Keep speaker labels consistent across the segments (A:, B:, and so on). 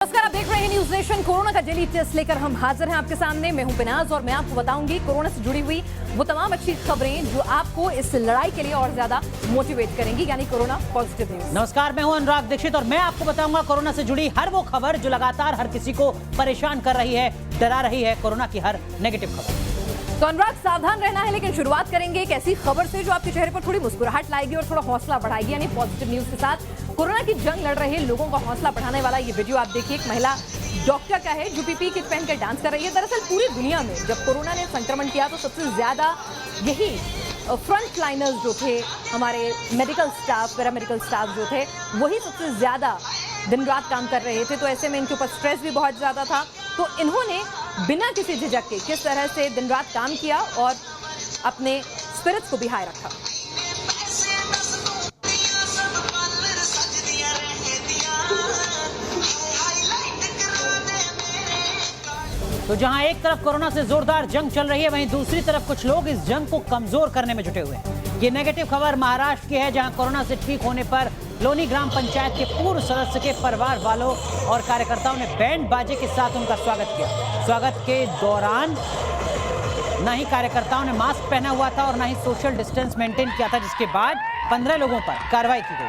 A: नमस्कार, आप देख रहे हैं न्यूज नेशन। कोरोना का डेली टेस्ट लेकर हम हाजिर हैं आपके सामने। मैं हूं बिनाज और मैं आपको बताऊंगी कोरोना से जुड़ी हुई वो तमाम अच्छी खबरें जो आपको इस लड़ाई के लिए और ज्यादा मोटिवेट करेंगी, यानी कोरोना पॉजिटिव न्यूज।
B: नमस्कार, मैं हूं अनुराग दीक्षित और मैं आपको बताऊंगा कोरोना से जुड़ी हर वो खबर जो लगातार हर किसी को परेशान कर रही है, डरा रही है, कोरोना की हर नेगेटिव खबर।
A: तो अनुराग, सावधान रहना है, लेकिन शुरुआत करेंगे एक ऐसी खबर से जो आपके चेहरे पर थोड़ी मुस्कुराहट लाएगी और थोड़ा हौसला बढ़ाएगी, यानी पॉजिटिव न्यूज के साथ। कोरोना की जंग लड़ रहे लोगों का हौसला बढ़ाने वाला ये वीडियो आप देखिए। एक महिला डॉक्टर का है जो पीपीई किट पहनकर डांस कर रही है। दरअसल पूरी दुनिया में जब कोरोना ने संक्रमण किया तो सबसे ज्यादा यही फ्रंट लाइनर्स जो थे, हमारे मेडिकल स्टाफ, पैरामेडिकल स्टाफ जो थे, वही सबसे ज्यादा दिन रात काम कर रहे थे। तो ऐसे में इनके ऊपर स्ट्रेस भी बहुत ज्यादा था। तो इन्होंने बिना किसी झिझक के किस तरह से दिन रात काम किया और अपने स्पिरिट्स को भी हाई रखा।
B: तो जहां एक तरफ कोरोना से जोरदार जंग चल रही है, वहीं दूसरी तरफ कुछ लोग इस जंग को कमजोर करने में जुटे हुए हैं। ये नेगेटिव खबर महाराष्ट्र की है, जहां कोरोना से ठीक होने पर लोनी ग्राम पंचायत के पूर्व सदस्य के परिवार वालों और कार्यकर्ताओं ने बैंड बाजे के साथ उनका स्वागत किया। स्वागत के दौरान न ही कार्यकर्ताओं ने मास्क पहना हुआ था और न ही सोशल डिस्टेंस मेंटेन किया था, जिसके बाद 15 लोगों पर कार्रवाई की गई।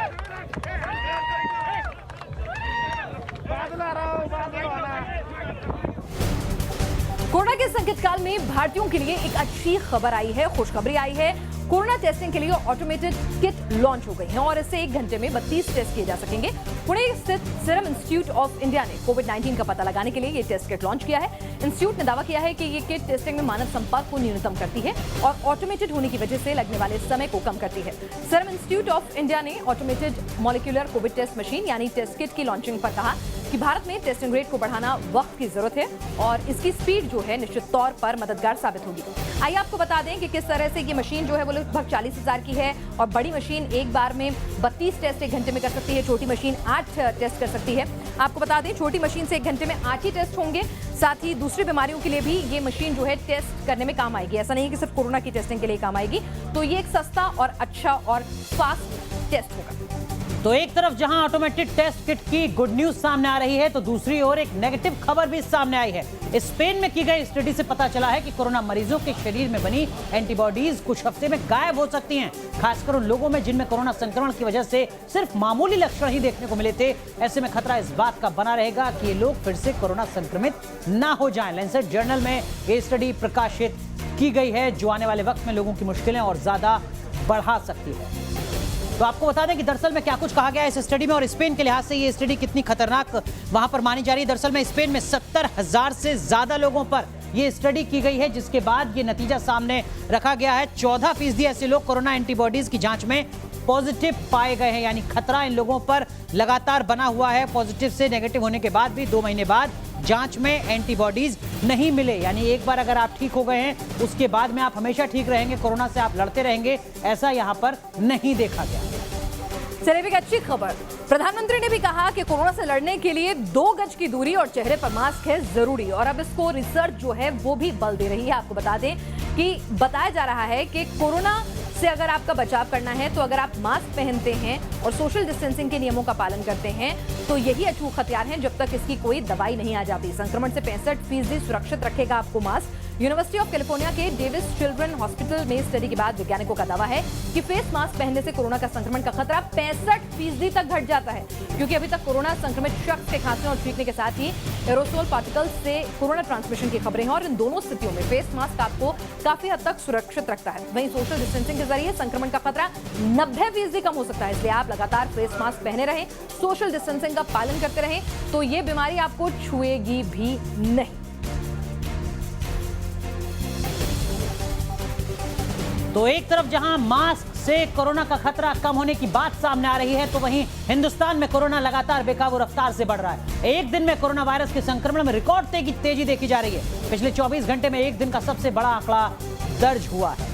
A: कोरोना के संकट काल में भारतीयों के लिए एक अच्छी खबर आई है, खुशखबरी आई है। कोरोना टेस्टिंग के लिए ऑटोमेटेड किट लॉन्च हो गई है और इससे 1 घंटे में 32 टेस्ट किए जा सकेंगे। पुणे स्थित सीरम इंस्टीट्यूट ऑफ इंडिया ने कोविड-19 का पता लगाने के लिए ये टेस्ट किट लॉन्च किया है। इंस्टीट्यूट ने दावा किया है कि ये किट टेस्टिंग में मानव संपर्क को न्यूनतम करती है और ऑटोमेटेड होने की वजह से लगने वाले समय को कम करती है। सीरम इंस्टीट्यूट ऑफ इंडिया ने automated molecular Covid test machine यानी टेस्ट किट की लॉन्चिंग पर कहा कि भारत में टेस्टिंग रेट को बढ़ाना वक्त की जरूरत है और इसकी स्पीड जो है निश्चित तौर पर मददगार साबित होगी। आइए आपको बता दें कि किस तरह से ये मशीन जो है वो लगभग 40,000 की है और बड़ी मशीन एक बार में 32 टेस्ट 1 घंटे में कर सकती है, छोटी मशीन 8 टेस्ट कर सकती है। आपको बता दें, छोटी मशीन से 1 घंटे में 8 ही टेस्ट होंगे। साथ ही दूसरी बीमारियों के लिए भी ये मशीन जो है टेस्ट करने में काम आएगी। ऐसा नहीं है कि सिर्फ कोरोना की टेस्टिंग के लिए काम आएगी। तो ये एक सस्ता और अच्छा और फास्ट टेस्ट होगा।
B: तो एक तरफ जहां ऑटोमेटेड टेस्ट किट की गुड न्यूज सामने आ रही है, तो दूसरी ओर एक नेगेटिव खबर भी सामने आई है। स्पेन में की गई स्टडी से पता चला है कि कोरोना मरीजों के शरीर में बनी एंटीबॉडीज कुछ हफ्ते में गायब हो सकती हैं, खासकर उन लोगों में जिनमें कोरोना संक्रमण की वजह से सिर्फ मामूली लक्षण ही देखने को मिले थे। ऐसे में खतरा इस बात का बना रहेगा कि ये लोग फिर से कोरोना संक्रमित ना हो जाएं। लैंसेट जर्नल में ये स्टडी प्रकाशित की गई है, जो आने वाले वक्त में लोगों की मुश्किलें और ज्यादा बढ़ा सकती है। तो आपको बता दें कि दरअसल में क्या कुछ कहा गया है इस स्टडी में और स्पेन के लिहाज से ये स्टडी कितनी खतरनाक वहां पर मानी जा रही है। दरअसल में स्पेन में 70,000 से ज्यादा लोगों पर ये स्टडी की गई है, जिसके बाद ये नतीजा सामने रखा गया है। 14% ऐसे लोग कोरोना एंटीबॉडीज की जांच में पॉजिटिव पाए गए हैं, यानी खतरा इन लोगों पर लगातार बना हुआ है। पॉजिटिव से नेगेटिव होने के बाद भी 2 महीने बाद जांच में एंटीबॉडीज नहीं मिले, यानी एक बार अगर आप ठीक हो गए हैं उसके बाद में आप हमेशा ठीक रहेंगे, कोरोना से आप लड़ते रहेंगे, ऐसा यहां पर नहीं देखा गया।
A: चलिए, एक अच्छी खबर, प्रधानमंत्री ने भी कहा कि कोरोना से लड़ने के लिए 2 गज की दूरी और चेहरे पर मास्क है जरूरी, और अब इसको रिसर्च जो है वो भी बल दे रही है। आपको बता दें कि बताया जा रहा है कि कोरोना से अगर आपका बचाव करना है तो अगर आप मास्क पहनते हैं और सोशल डिस्टेंसिंग के नियमों का पालन करते हैं तो यही अचूक हथियार है, जब तक इसकी कोई दवाई नहीं आ जाती। संक्रमण से 65% सुरक्षित रखेगा आपको मास्क। यूनिवर्सिटी ऑफ कैलिफोर्निया के डेविस चिल्ड्रन हॉस्पिटल में स्टडी के बाद वैज्ञानिकों का दावा है कि फेस मास्क पहनने से कोरोना का संक्रमण का खतरा 65% तक घट जाता है, क्योंकि अभी तक कोरोना संक्रमित शख्स के खांसने और छींकने के साथ ही एरोसोल पार्टिकल्स से कोरोना ट्रांसमिशन की खबरें हैं और इन दोनों स्थितियों में फेस मास्क आपको काफी हद तक सुरक्षित रखता है। वहीं सोशल डिस्टेंसिंग के जरिए संक्रमण का खतरा 90% कम हो सकता है, इसलिए आप लगातार फेस मास्क पहने रहें, सोशल डिस्टेंसिंग का पालन करते रहें, तो ये बीमारी आपको छुएगी भी नहीं।
B: तो एक तरफ जहां मास्क से कोरोना का खतरा कम होने की बात सामने आ रही है, तो वहीं हिंदुस्तान में कोरोना लगातार बेकाबू रफ्तार से बढ़ रहा है। एक दिन में कोरोना वायरस के संक्रमण में रिकॉर्ड तेजी देखी जा रही है। पिछले 24 घंटे में एक दिन का सबसे बड़ा आंकड़ा दर्ज हुआ है।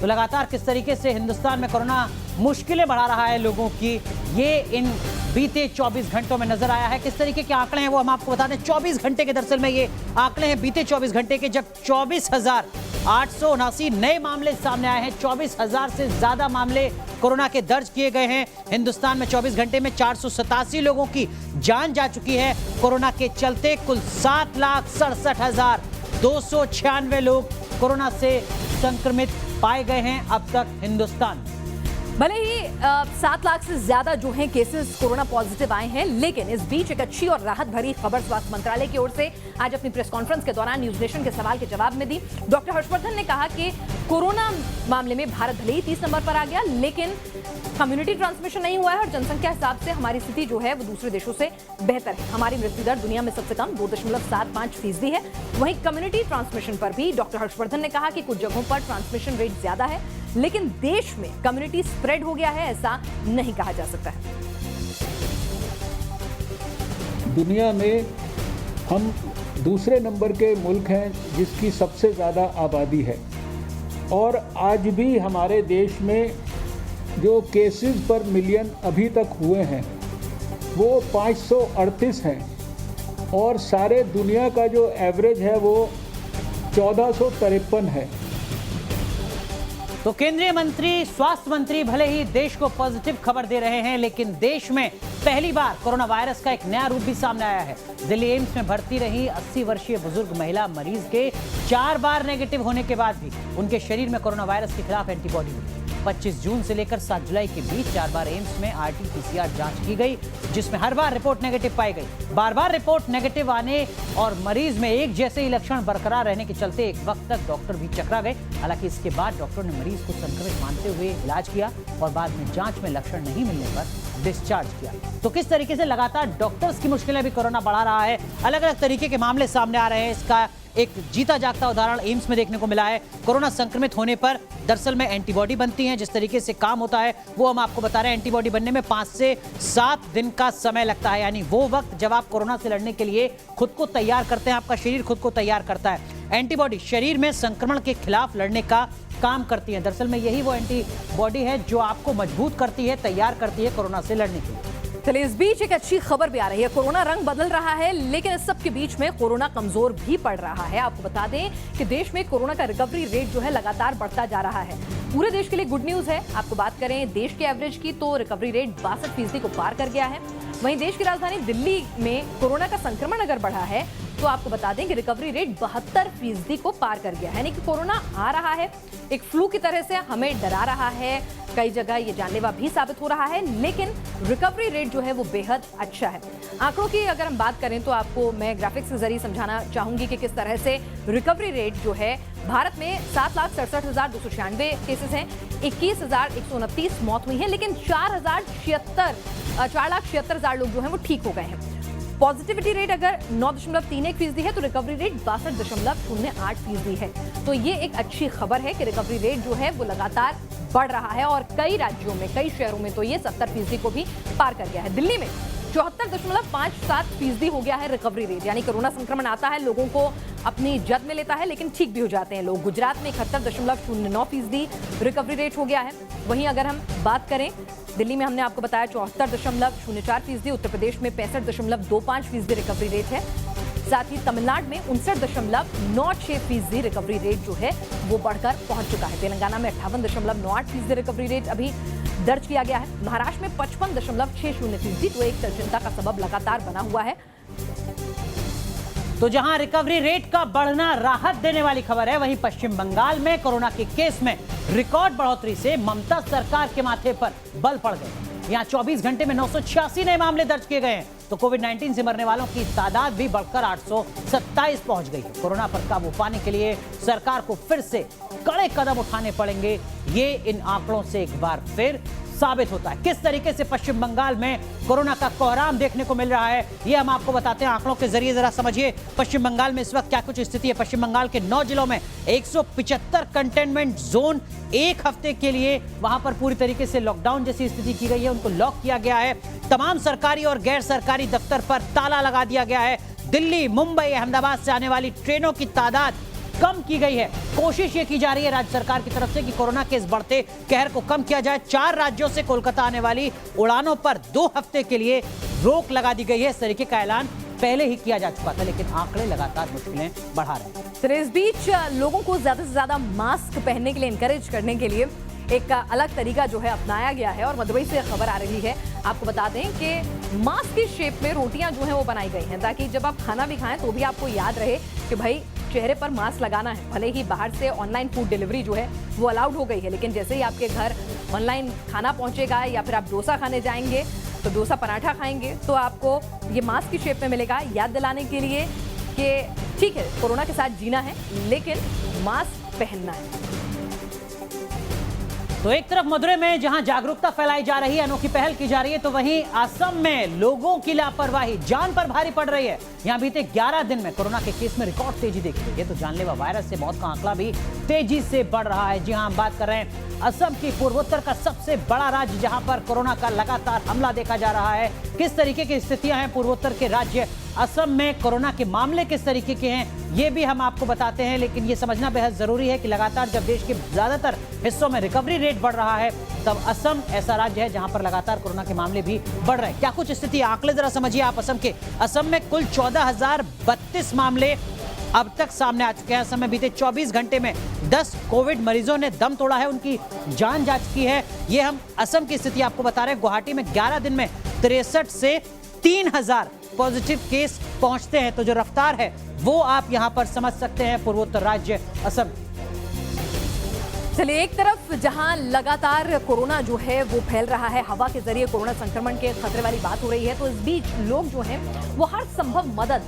B: तो लगातार किस तरीके से हिंदुस्तान में कोरोना मुश्किलें बढ़ा रहा है लोगों की, ये इन बीते 24 घंटों में नजर आया है। किस तरीके के आंकड़े हैं वो हम आपको बता दें। 24 घंटे के दरअसल में ये आंकड़े हैं बीते 24 घंटे के, जब 24,879 नए मामले सामने आए हैं। 24,000 से ज्यादा मामले कोरोना के दर्ज किए गए हैं। हिंदुस्तान में 24 घंटे में 487 लोगों की जान जा चुकी है। कोरोना के चलते कुल 7,67,296 लोग कोरोना से संक्रमित पाए गए हैं अब तक हिंदुस्तान में।
A: भले ही 7 लाख से ज्यादा जो हैं केसेस कोरोना पॉजिटिव आए हैं, लेकिन इस बीच एक अच्छी और राहत भरी खबर स्वास्थ्य मंत्रालय की ओर से आज अपनी प्रेस कॉन्फ्रेंस के दौरान न्यूज नेशन के सवाल के जवाब में दी। डॉक्टर हर्षवर्धन ने कहा कि कोरोना मामले में भारत भले ही 30 नंबर पर आ गया, लेकिन कम्युनिटी ट्रांसमिशन नहीं हुआ है और जनसंख्या हिसाब से हमारी स्थिति जो है वो दूसरे देशों से बेहतर है। हमारी मृत्यु दर दुनिया में सबसे कम 2.75% है। वहीं कम्युनिटी ट्रांसमिशन पर भी डॉक्टर हर्षवर्धन ने कहा कि कुछ जगहों पर ट्रांसमिशन रेट ज्यादा है, लेकिन देश में कम्युनिटी स्प्रेड हो गया है ऐसा नहीं कहा जा सकता है।
C: दुनिया में हम दूसरे नंबर के मुल्क हैं जिसकी सबसे ज़्यादा आबादी है और आज भी हमारे देश में जो केसेस पर मिलियन अभी तक हुए हैं वो 538 हैं और सारे दुनिया का जो एवरेज है वो 1453 है।
B: तो केंद्रीय मंत्री, स्वास्थ्य मंत्री भले ही देश को पॉजिटिव खबर दे रहे हैं, लेकिन देश में पहली बार कोरोना वायरस का एक नया रूप भी सामने आया है। दिल्ली एम्स में भर्ती रही 80 वर्षीय बुजुर्ग महिला मरीज के 4 बार नेगेटिव होने के बाद भी उनके शरीर में कोरोना वायरस के खिलाफ एंटीबॉडी मिली। 25 जून से लेकर 7 जुलाई के बीच 4 बार एम्स में RT-PCR जांच की गई, जिसमें हर बार रिपोर्ट नेगेटिव पाई गई। बार बार रिपोर्ट नेगेटिव आने और मरीज में एक जैसे ही लक्षण बरकरार रहने के चलते एक वक्त तक डॉक्टर भी चकरा गए। हालांकि इसके बाद डॉक्टर ने मरीज को संक्रमित मानते हुए इलाज किया और बाद में जांच में लक्षण नहीं मिलने पर डिस्चार्ज किया। तो किस तरीके से लगातार डॉक्टर्स की मुश्किलें भी कोरोना बढ़ा रहा है, अलग अलग तरीके के मामले सामने आ रहे हैं। इसका एक जीता जागता उदाहरण एम्स में देखने को मिला है। कोरोना संक्रमित होने पर दरअसल में एंटीबॉडी बनती हैं। जिस तरीके से काम होता है वो हम आपको बता रहे हैं। एंटीबॉडी बनने में 5 से 7 दिन का समय लगता है, यानी वो वक्त जब आप कोरोना से लड़ने के लिए खुद को तैयार करते हैं, आपका शरीर खुद को तैयार करता है। एंटीबॉडी शरीर में संक्रमण के खिलाफ लड़ने का काम करती है। दरअसल में यही वो एंटीबॉडी है जो आपको मजबूत करती है, तैयार करती है कोरोना से लड़ने के लिए।
A: चलिए, इस बीच एक अच्छी खबर भी आ रही है। कोरोना रंग बदल रहा है, लेकिन इस सब के बीच में कोरोना कमजोर भी पड़ रहा है। आपको बता दें कि देश में कोरोना का रिकवरी रेट जो है लगातार बढ़ता जा रहा है। पूरे देश के लिए गुड न्यूज है। आपको बात करें देश के एवरेज की तो रिकवरी रेट 62% को पार कर गया है। वहीं देश की राजधानी दिल्ली में कोरोना का संक्रमण अगर बढ़ा है तो आपको बता दें कि रिकवरी रेट 72% को पार कर गया है। यानी कि कोरोना आ रहा है, एक फ्लू की तरह से हमें डरा रहा है, कई जगह ये जानलेवा भी साबित हो रहा है, लेकिन रिकवरी रेट जो है वो बेहद अच्छा है। आंकड़ों की अगर हम बात करें तो आपको मैं ग्राफिक्स के जरिए समझाना चाहूंगी कि किस तरह से रिकवरी रेट जो है भारत में 7,67,296 केसेस हैं, 21,129 मौत हुई है, लेकिन 4,76,000 लोग जो हैं वो ठीक हो गए हैं। पॉजिटिविटी रेट अगर 9.31% है तो रिकवरी रेट 62.08% है। तो ये एक अच्छी खबर है कि रिकवरी रेट जो है वो लगातार बढ़ रहा है और कई राज्यों में, कई शहरों में तो ये 70% को भी पार कर गया है। दिल्ली में 74.57% हो गया है रिकवरी रेट, यानी कोरोना संक्रमण आता है, लोगों को अपनी जद में लेता है, लेकिन ठीक भी हो जाते हैं लोग। गुजरात में 71.09% रिकवरी रेट हो गया है। वहीं अगर हम बात करें, दिल्ली में हमने आपको बताया 74.04%, उत्तर प्रदेश में 65.25% रिकवरी रेट है। साथ ही तमिलनाडु में 59.96% रिकवरी रेट जो है वो बढ़कर पहुंच चुका है। तेलंगाना में 58.98% रिकवरी रेट अभी दर्ज किया गया है। महाराष्ट्र में 55.60%, तो एक चिंता का सबब लगातार बना हुआ है।
B: तो जहां रिकवरी रेट का बढ़ना राहत देने वाली खबर है, वहीं पश्चिम बंगाल में कोरोना के केस में रिकॉर्ड बढ़ोतरी से ममता सरकार के माथे पर बल पड़ गए। यहां 24 घंटे में 986 नए मामले दर्ज किए गए हैं, तो कोविड-19 से मरने वालों की तादाद भी बढ़कर 827 पहुंच गई है। कोरोना पर काबू पाने के लिए सरकार को फिर से कड़े कदम उठाने पड़ेंगे, ये इन आंकड़ों से एक बार फिर साबित होता है। किस तरीके से पश्चिम बंगाल में कोरोना का कोहराम देखने को मिल रहा है, ये हम आपको बताते हैं आंकड़ों के जरिए। जरा समझिए पश्चिम बंगाल में इस वक्त क्या कुछ स्थिति है। पश्चिम बंगाल के 9 जिलों में 175 कंटेनमेंट जोन, एक हफ्ते के लिए वहां पर पूरी तरीके से लॉकडाउन जैसी स्थिति की गई है, उनको लॉक किया गया है। तमाम सरकारी और गैर सरकारी दफ्तर पर ताला लगा दिया गया है। दिल्ली, मुंबई, अहमदाबाद से आने वाली ट्रेनों की तादाद कम की गई है। कोशिश ये की जा रही है राज्य सरकार की तरफ से कि कोरोना के इस बढ़ते कहर को कम किया जाए। 4 राज्यों से कोलकाता आने वाली उड़ानों पर 2 हफ्ते के लिए रोक लगा दी गई है। इस तरीके का ऐलान पहले ही किया जा चुका था, लेकिन आंकड़े लगातार मुश्किलें बढ़ा रहे हैं।
A: तो इस बीच लोगों को ज्यादा से ज्यादा मास्क पहनने के लिए इनकरेज करने के लिए एक अलग तरीका जो है अपनाया गया है और मदुरई से खबर आ रही है। आपको बता दें कि मास्क की शेप में रोटियां जो हैं वो बनाई गई हैं ताकि जब आप खाना भी खाएं तो भी आपको याद रहे कि भाई चेहरे पर मास्क लगाना है। भले ही बाहर से ऑनलाइन फूड डिलीवरी जो है वो अलाउड हो गई है, लेकिन जैसे ही आपके घर ऑनलाइन खाना पहुंचेगा या फिर आप डोसा खाने जाएंगे तो डोसा पराठा खाएंगे तो आपको ये मास्क की शेप में मिलेगा, याद दिलाने के लिए कि ठीक है कोरोना के साथ जीना है लेकिन मास्क पहनना है।
B: तो एक तरफ मदुरई में जहां जागरूकता फैलाई जा रही है, अनोखी पहल की जा रही है, तो वहीं असम में लोगों की लापरवाही जान पर भारी पड़ रही है। यहां बीते 11 दिन में कोरोना के केस में रिकॉर्ड तेजी देखी गई है। तो जानलेवा वायरस से मौत का आंकड़ा भी तेजी से बढ़ रहा है। जी हां, हम बात कर रहे हैं असम की पूर्वोत्तर का सबसे बड़ा राज्य जहां पर कोरोना का लगातार हमला देखा जा रहा है। किस तरीके की स्थितियां हैं पूर्वोत्तर के राज्य असम में, कोरोना के मामले किस तरीके के हैं, ये भी हम आपको बताते हैं। लेकिन ये समझना बेहद जरूरी है कि लगातार जब देश के ज्यादातर हिस्सों में रिकवरी रेट बढ़ रहा है तब असम ऐसा राज्य है जहां पर लगातार कोरोना के मामले भी बढ़ रहे हैं। क्या कुछ स्थिति आंकड़े जरा समझिए आप असम के। असम में कुल 14,032 मामले अब तक सामने आ चुके हैं। असम में बीते 24 घंटे में 10 कोविड मरीजों ने दम तोड़ा है, उनकी जान जा चुकी है। ये हम असम की स्थिति आपको बता रहे हैं। गुवाहाटी में 11 दिन में 63 से 3,000 पॉजिटिव केस पहुंचते हैं। तो जो रफ्तार है वो आप यहां पर समझ सकते हैं पूर्वोत्तर राज्य असम।
A: चलिए, एक तरफ जहां लगातार कोरोना जो है वो फैल रहा है, हवा के जरिए कोरोना संक्रमण के खतरे वाली बात हो रही है, तो इस बीच लोग जो हैं वो हर संभव मदद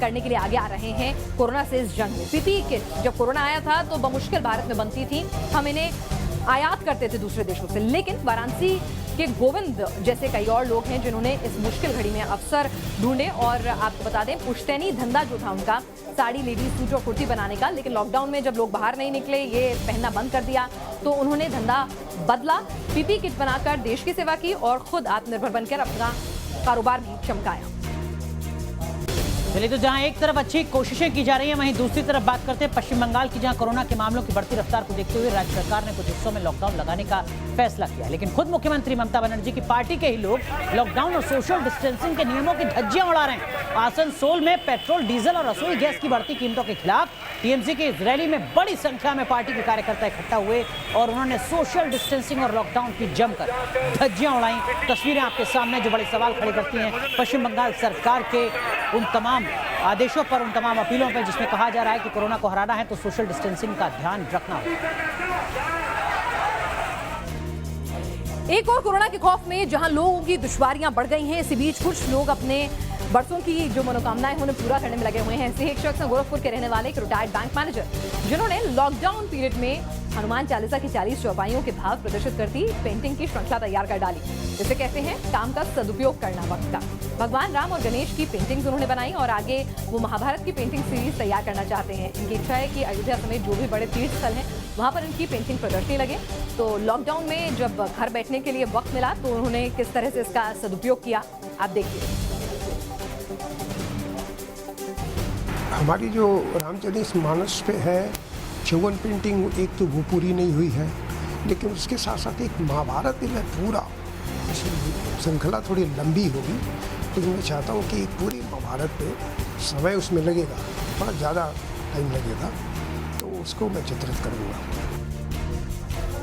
A: करने के लिए आगे आ रहे हैं कोरोना से इस जंग में। पीपीई किट जब कोरोना आया था तो बमुश्किल भारत में बनती थी, हम इन्हें आयात करते थे दूसरे देशों से, लेकिन वाराणसी के गोविंद जैसे कई और लोग हैं जिन्होंने इस मुश्किल घड़ी में अवसर ढूंढे। और आपको बता दें पुश्तैनी धंधा जो था उनका साड़ी, लेडीज सूट और कुर्ती बनाने का, लेकिन लॉकडाउन में जब लोग बाहर नहीं निकले, ये पहनना बंद कर दिया, तो उन्होंने धंधा बदला, पीपीई किट बनाकर देश की सेवा की और खुद आत्मनिर्भर बनकर अपना कारोबार भी चमकाया।
B: चलिए, तो जहां एक तरफ अच्छी कोशिशें की जा रही हैं, वहीं दूसरी तरफ बात करते हैं पश्चिम बंगाल की, जहां कोरोना के मामलों की बढ़ती रफ्तार को देखते हुए राज्य सरकार ने कुछ हिस्सों में लॉकडाउन लगाने का फैसला किया। लेकिन खुद मुख्यमंत्री ममता बनर्जी की पार्टी के ही लोग लॉकडाउन और सोशल डिस्टेंसिंग के नियमों की धज्जियां उड़ा रहे हैं। आसनसोल में पेट्रोल, डीजल और रसोई गैस की बढ़ती कीमतों के खिलाफ टीएमसी की इस रैली में बड़ी संख्या में पार्टी के कार्यकर्ता इकट्ठा हुए और उन्होंने सोशल डिस्टेंसिंग और लॉकडाउन की जमकर धज्जियां उड़ाई। तस्वीरें आपके सामने जो बड़े सवाल खड़े करती हैं पश्चिम बंगाल सरकार के उन तमाम आदेशों पर, उन तमाम अपीलों पर जिसमें कहा जा रहा है कि कोरोना को हराना है तो सोशल डिस्टेंसिंग का ध्यान रखना होगा।
A: एक और कोरोना के खौफ में जहां लोगों की दुश्वारियां बढ़ गई हैं, इसी बीच कुछ लोग अपने बरसों की जो मनोकामनाएं उन्हें पूरा करने में लगे हुए हैं। ऐसे एक शख्स हैं गोरखपुर के रहने वाले एक रिटायर्ड बैंक मैनेजर, जिन्होंने लॉकडाउन पीरियड में हनुमान चालीसा की 40 चौपाइयों के भाव प्रदर्शित करती पेंटिंग की श्रृंखला तैयार कर डाली। इसे कहते हैं काम का सदुपयोग करना वक्त का। भगवान राम और गणेश की पेंटिंग्स उन्होंने बनाई और आगे वो महाभारत की पेंटिंग सीरीज तैयार करना चाहते हैं। इनकी इच्छा है कि अयोध्या समेत जो भी बड़े तीर्थ स्थल हैं वहां पर इनकी पेंटिंग प्रदर्शनी लगे। तो लॉकडाउन में जब घर बैठने के लिए वक्त मिला तो उन्होंने किस तरह से इसका सदुपयोग किया, आप देखिए।
D: हमारी जो रामचरित मानस पे है 54 पेंटिंग, एक तो वो पूरी नहीं हुई है, लेकिन उसके साथ साथ एक महाभारत में पूरा श्रृंखला थोड़ी लंबी होगी, लेकिन मैं चाहता हूँ कि पूरी महाभारत पे समय उसमें लगेगा, थोड़ा ज़्यादा टाइम लगेगा, तो उसको मैं चित्रित करूँगा।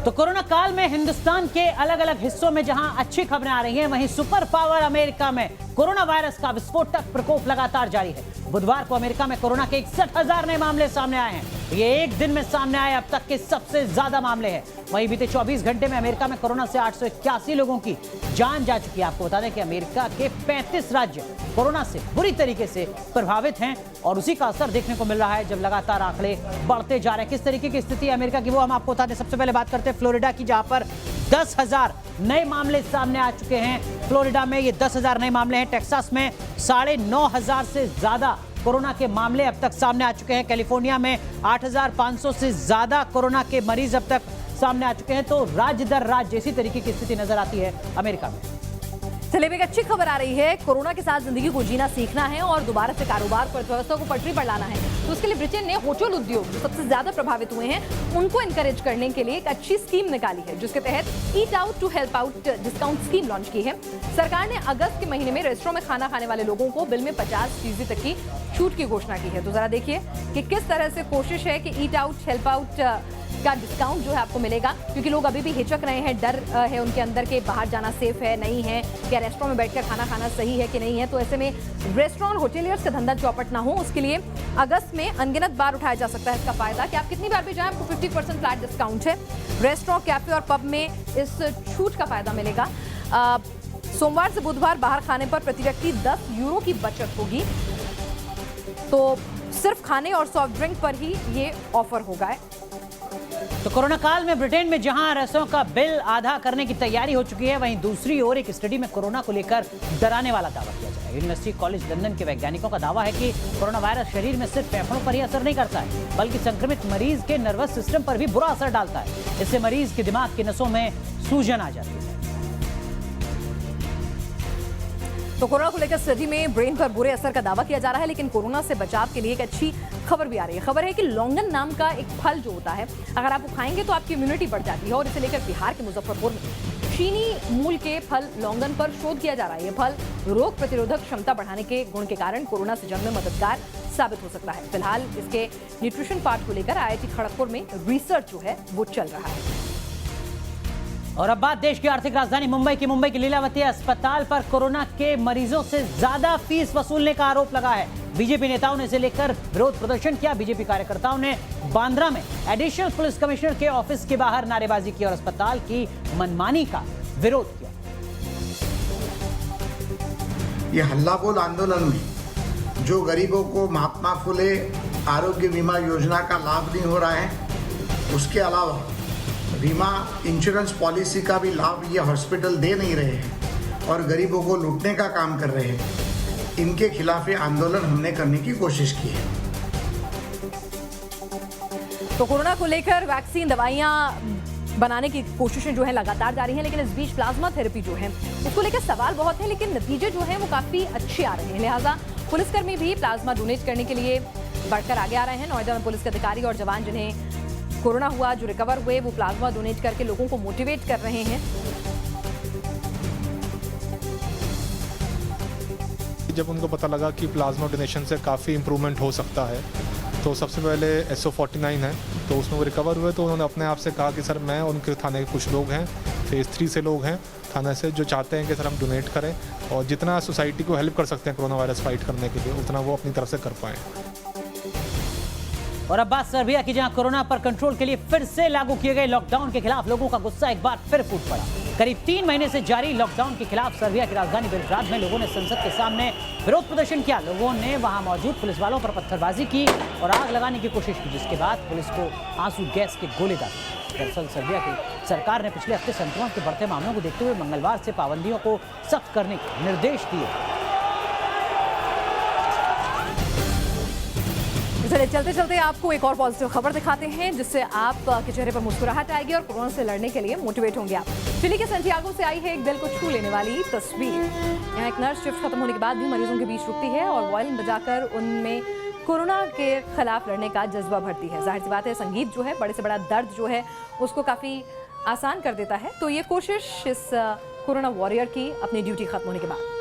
B: तो कोरोना काल में हिंदुस्तान के अलग अलग हिस्सों में जहां अच्छी खबरें आ रही हैं, वहीं सुपर पावर अमेरिका में कोरोना वायरस का विस्फोटक प्रकोप लगातार जारी है। बुधवार को अमेरिका में कोरोना के 61,000 नए मामले सामने आए हैं। ये एक दिन में सामने आए अब तक के सबसे ज्यादा मामले हैं। वहीं बीते 24 घंटे में अमेरिका में कोरोना से 881 लोगों की जान जा चुकी है। आपको बता दें कि अमेरिका के 35 राज्य कोरोना से बुरी तरीके से प्रभावित हैं और उसी का असर देखने को मिल रहा है जब लगातार आंकड़े बढ़ते जा रहे हैं। किस तरीके की स्थिति है अमेरिका की वो हम आपको बता दें। सबसे पहले बात करते हैं फ्लोरिडा की, जहां पर 10,000 नए मामले सामने आ चुके हैं। फ्लोरिडा में ये 10,000 नए मामले हैं। टेक्सास में 9,500 से ज्यादा कोरोना के मामले अब तक सामने आ चुके हैं। कैलिफोर्निया में 8,500 से ज्यादा कोरोना के मरीज अब तक सामने आ चुके हैं। तो राज्य दर राज्य इसी तरीके की स्थिति नजर आती है अमेरिका में।
A: चलिए, एक अच्छी खबर आ रही है। कोरोना के साथ जिंदगी को जीना सीखना है और दोबारा से कारोबार को, अर्थव्यवस्था को पटरी पर लाना है। तो उसके लिए ब्रिटेन ने होटल उद्योग जो सबसे ज्यादा प्रभावित हुए हैं उनको इनकरेज करने के लिए एक अच्छी स्कीम निकाली है, जिसके तहत eat out to help out discount scheme launch की है। सरकार ने अगस्त के महीने में रेस्टोरेंट में खाना खाने वाले लोगों को बिल में 50% तक की छूट की घोषणा की है। तो जरा देखिए कि किस तरह से कोशिश है कि ईट आउट हेल्प आउट का डिस्काउंट जो है आपको मिलेगा, क्योंकि लोग अभी भी हिचक रहे हैं, डर है उनके अंदर के बाहर जाना सेफ है नहीं है, क्या रेस्टोरेंट में बैठकर खाना खाना सही है कि नहीं है। तो ऐसे में रेस्टोरेंट होटेलियर्स का धंधा चौपट ना हो, उसके लिए अगस्त में अनगिनत बार उठाया जा सकता है इसका फायदा कि आप कितनी बार भी जाएं आपको 50% फ्लैट डिस्काउंट है। रेस्टोरेंट, कैफे और पब में इस छूट का फायदा मिलेगा। सोमवार से बुधवार बाहर खाने पर प्रति व्यक्ति 10 यूरो की बचत होगी। तो सिर्फ खाने और सॉफ्ट ड्रिंक पर ही ये ऑफर होगा।
B: तो कोरोना काल में ब्रिटेन में जहां रेस्तरां का बिल आधा करने की तैयारी हो चुकी है, वहीं दूसरी ओर एक स्टडी में कोरोना को लेकर डराने वाला दावा किया जा रहा है। यूनिवर्सिटी कॉलेज लंदन के वैज्ञानिकों का दावा है कि कोरोना वायरस शरीर में सिर्फ फेफड़ों पर ही असर नहीं करता है, बल्कि संक्रमित मरीज के नर्वस सिस्टम पर भी बुरा असर डालता है। इससे मरीज के दिमाग की नसों में सूजन आ जाती है।
A: तो कोरोना को लेकर स्टडी में ब्रेन पर बुरे असर का दावा किया जा रहा है, लेकिन कोरोना से बचाव के लिए एक अच्छी खबर भी आ रही है। खबर है कि लौंगन नाम का एक फल जो होता है, अगर आप वो खाएंगे तो आपकी इम्यूनिटी बढ़ जाती है। और इसे लेकर बिहार के मुजफ्फरपुर में चीनी मूल के फल लौंगन पर शोध किया जा रहा है। ये फल रोग प्रतिरोधक क्षमता बढ़ाने के गुण के कारण कोरोना से जंग में मददगार साबित हो सकता है। फिलहाल इसके न्यूट्रिशन पार्ट को लेकर IIT खड़गपुर में रिसर्च जो है वो चल रहा है।
B: और अब बात देश की आर्थिक राजधानी मुंबई की। मुंबई के लीलावती अस्पताल पर कोरोना के मरीजों से ज्यादा फीस वसूलने का आरोप लगा है। बीजेपी नेताओं ने इसे लेकर विरोध प्रदर्शन किया। बीजेपी कार्यकर्ताओं ने बांद्रा में एडिशनल पुलिस कमिश्नर के ऑफिस के बाहर नारेबाजी की और अस्पताल की मनमानी का विरोध किया।
E: ये हल्ला बोल आंदोलन में जो गरीबों को महात्मा फुले आरोग्य बीमा योजना का लाभ नहीं हो रहा है, उसके अलावा बीमा इंश्योरेंस पॉलिसी का भी लाभ ये हॉस्पिटल दे नहीं रहे हैं और गरीबों को लूटने का काम कर रहे हैं, इनके खिलाफ ये आंदोलन हमने करने की कोशिश की है।
A: तो कोरोना को लेकर वैक्सीन, दवाइयां बनाने की कोशिशें जो है लगातार जारी हैं, लेकिन इस बीच प्लाज्मा थेरेपी जो है उसको लेकर सवाल बहुत है, लेकिन नतीजे जो है वो काफी अच्छे आ रहे हैं। लिहाजा पुलिसकर्मी भी प्लाज्मा डोनेट करने के लिए बढ़कर आगे आ रहे हैं। नोएडा में पुलिस के अधिकारी और जवान जिन्हें कोरोना हुआ, जो रिकवर हुए, वो प्लाज्मा डोनेट करके लोगों को मोटिवेट कर रहे हैं।
F: जब उनको पता लगा कि प्लाज्मा डोनेशन से काफ़ी इम्प्रूवमेंट हो सकता है, तो सबसे पहले SO49 है, तो उसमें वो रिकवर हुए, तो उन्होंने अपने आप से कहा कि सर मैं, उनके थाने के कुछ लोग हैं, फेज़ 3 से लोग हैं थाने से, जो चाहते हैं कि सर हम डोनेट करें और जितना सोसाइटी को हेल्प कर सकते हैं कोरोना वायरस फाइट करने के लिए, उतना वो अपनी तरफ से कर पाएँ।
B: और अब बात सर्बिया की, जहां कोरोना पर कंट्रोल के लिए फिर से लागू किए गए लॉकडाउन के खिलाफ लोगों का गुस्सा एक बार फिर फूट पड़ा। करीब 3 महीने से जारी लॉकडाउन के खिलाफ सर्बिया की राजधानी बेलग्राद में लोगों ने संसद के सामने विरोध प्रदर्शन किया। लोगों ने वहां मौजूद पुलिस वालों पर पत्थरबाजी की और आग लगाने की कोशिश की, जिसके बाद पुलिस को आंसू गैस के गोले दागे। दरअसल सर्बिया की सरकार ने पिछले हफ्ते संक्रमण के बढ़ते मामलों को देखते हुए मंगलवार से पाबंदियों को सख्त करने के निर्देश दिए।
A: चलते चलते आपको एक और पॉजिटिव खबर दिखाते हैं, जिससे आपके चेहरे पर मुस्कुराहट आएगी और कोरोना से लड़ने के लिए मोटिवेट होंगे आप। चिली के सैंटियागो से आई है एक दिल को छू लेने वाली तस्वीर। यहाँ एक नर्स शिफ्ट खत्म होने के बाद भी मरीजों के बीच रुकती है और वायलिन बजाकर उनमें कोरोना के खिलाफ लड़ने का जज्बा भरती है। जाहिर सी बात है, संगीत जो है बड़े से बड़ा दर्द जो है उसको काफ़ी आसान कर देता है। तो ये कोशिश इस कोरोना वॉरियर की अपनी ड्यूटी खत्म होने के बाद।